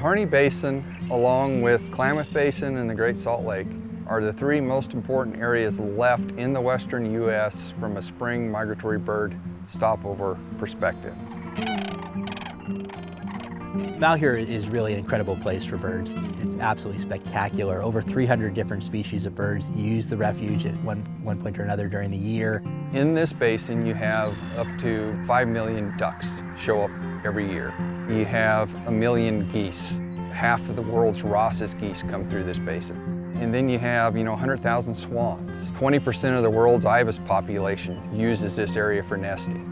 Harney Basin, along with Klamath Basin and the Great Salt Lake, are the three most important areas left in the western U.S. from a spring migratory bird stopover perspective. Malheur is really an incredible place for birds. It's absolutely spectacular. Over 300 different species of birds use the refuge at one point or another during the year. In this basin, you have up to 5 million ducks show up every year. You have 1 million geese. Half of the world's Ross's geese come through this basin. And then you have, 100,000 swans. 20% of the world's ibis population uses this area for nesting.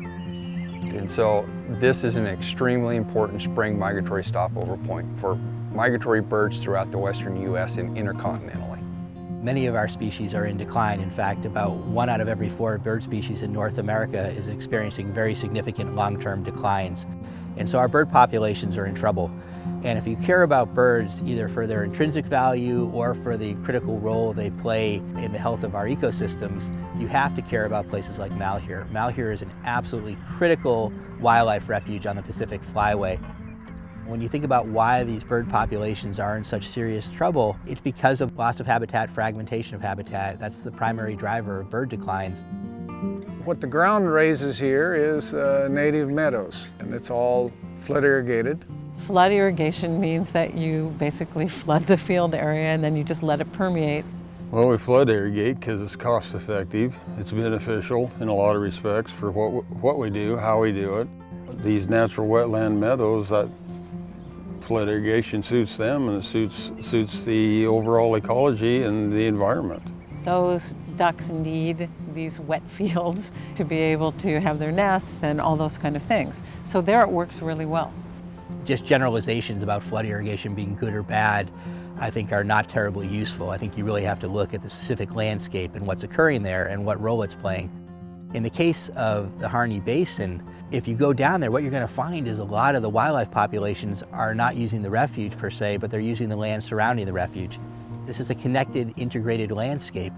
And so this is an extremely important spring migratory stopover point for migratory birds throughout the western U.S. and intercontinentally. Many of our species are in decline. In fact, about 1 out of every 4 bird species in North America is experiencing very significant long-term declines. And so our bird populations are in trouble. And if you care about birds, either for their intrinsic value or for the critical role they play in the health of our ecosystems, you have to care about places like Malheur. Malheur is an absolutely critical wildlife refuge on the Pacific Flyway. When you think about why these bird populations are in such serious trouble, it's because of loss of habitat, fragmentation of habitat. That's the primary driver of bird declines. What the ground raises here is native meadows, and it's all flood irrigated. Flood irrigation means that you basically flood the field area and then you just let it permeate. Well, we flood irrigate because it's cost effective. It's beneficial in a lot of respects for what we do, how we do it. These natural wetland meadows, that flood irrigation suits them, and it suits the overall ecology and the environment. Those ducks need these wet fields to be able to have their nests and all those kind of things. So there it works really well. Just generalizations about flood irrigation being good or bad, I think, are not terribly useful. I think you really have to look at the specific landscape and what's occurring there and what role it's playing. In the case of the Harney Basin, if you go down there, what you're going to find is a lot of the wildlife populations are not using the refuge per se, but they're using the land surrounding the refuge. This is a connected, integrated landscape.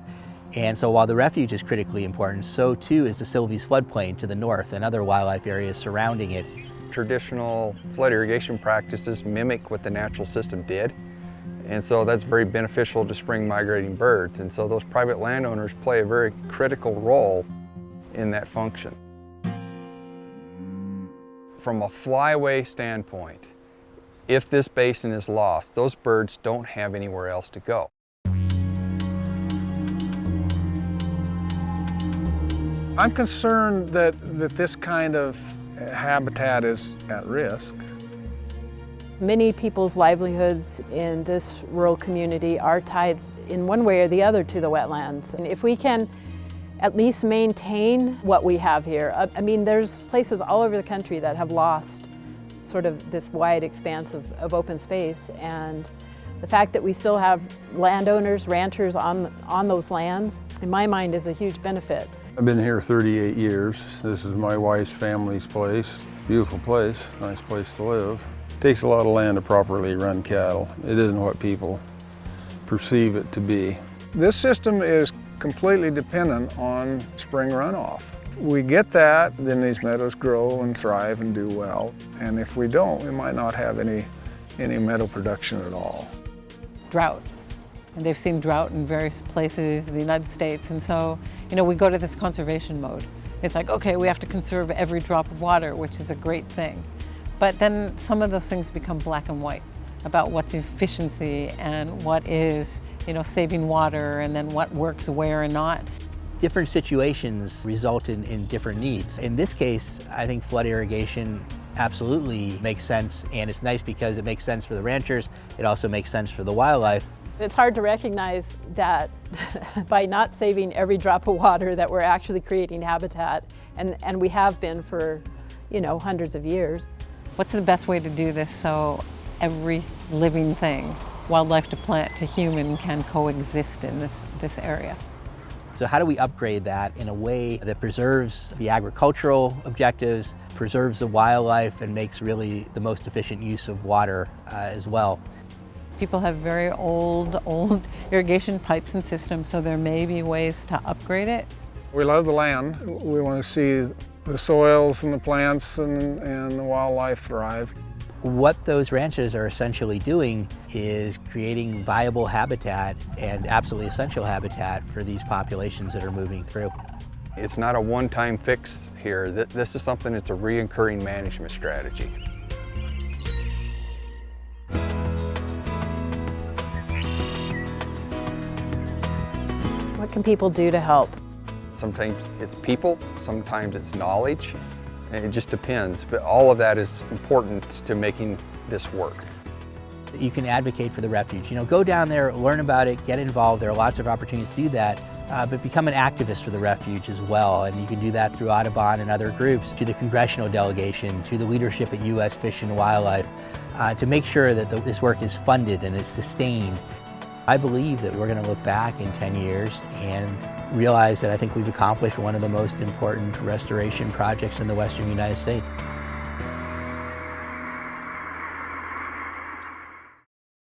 And so while the refuge is critically important, so too is the Sylvies floodplain to the north and other wildlife areas surrounding it. Traditional flood irrigation practices mimic what the natural system did. And so that's very beneficial to spring migrating birds. And so those private landowners play a very critical role in that function. From a flyway standpoint, if this basin is lost, those birds don't have anywhere else to go. I'm concerned that this kind of habitat is at risk. Many people's livelihoods in this rural community are tied in one way or the other to the wetlands. And if we can at least maintain what we have here, I mean, there's places all over the country that have lost sort of this wide expanse of open space. And the fact that we still have landowners, ranchers on those lands, in my mind, is a huge benefit. I've been here 38 years. This is my wife's family's place. Beautiful place, nice place to live. Takes a lot of land to properly run cattle. It isn't what people perceive it to be. This system is completely dependent on spring runoff. We get that, then these meadows grow and thrive and do well. And if we don't, we might not have any meadow production at all. Drought. And they've seen drought in various places in the United States. And so, we go to this conservation mode. It's like, okay, we have to conserve every drop of water, which is a great thing. But then some of those things become black and white about what's efficiency and what is, saving water, and then what works where and not. Different situations result in different needs. In this case, I think flood irrigation absolutely makes sense, and it's nice because it makes sense for the ranchers. It also makes sense for the wildlife. It's hard to recognize that by not saving every drop of water that we're actually creating habitat, and we have been for, hundreds of years. What's the best way to do this so every living thing, wildlife to plant to human, can coexist in this area? So how do we upgrade that in a way that preserves the agricultural objectives, preserves the wildlife, and makes really the most efficient use of water as well? People have very old irrigation pipes and systems, so there may be ways to upgrade it. We love the land. We want to see the soils and the plants and the wildlife thrive. What those ranches are essentially doing is creating viable habitat and absolutely essential habitat for these populations that are moving through. It's not a one-time fix here. This is something that's a recurring management strategy. What can people do to help? Sometimes it's people, sometimes it's knowledge, and it just depends. But all of that is important to making this work. You can advocate for the refuge. Go down there, learn about it, get involved. There are lots of opportunities to do that, but become an activist for the refuge as well. And you can do that through Audubon and other groups, to the congressional delegation, to the leadership at U.S. Fish and Wildlife, to make sure that this work is funded and it's sustained. I believe that we're going to look back in 10 years and realize that I think we've accomplished one of the most important restoration projects in the western United States.